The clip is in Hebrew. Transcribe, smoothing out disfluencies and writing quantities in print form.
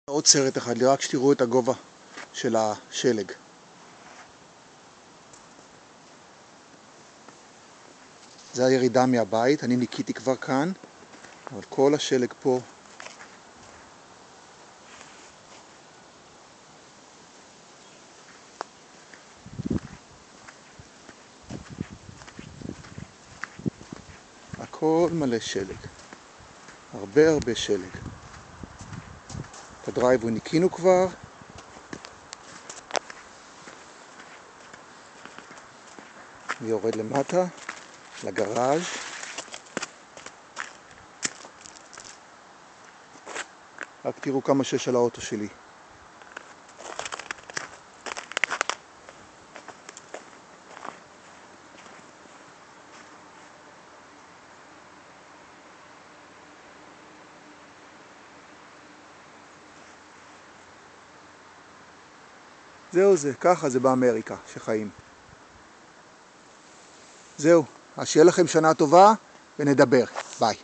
עוד סרט אחד, רק שתראו את הגובה של השלג. זה הירידה מהבית, אני ניקיתי כבר כאן, אבל כל השלג פה הכל מלא שלג, הרבה שלג. את הדרייב ניקינו כבר, ויורד למטה לגראז'. רק תראו כמה שיש על האוטו שלי. זהו זה, ככה זה באמריקה שחיים. זהו, אז שיהיה לכם שנה טובה ונדבר. ביי.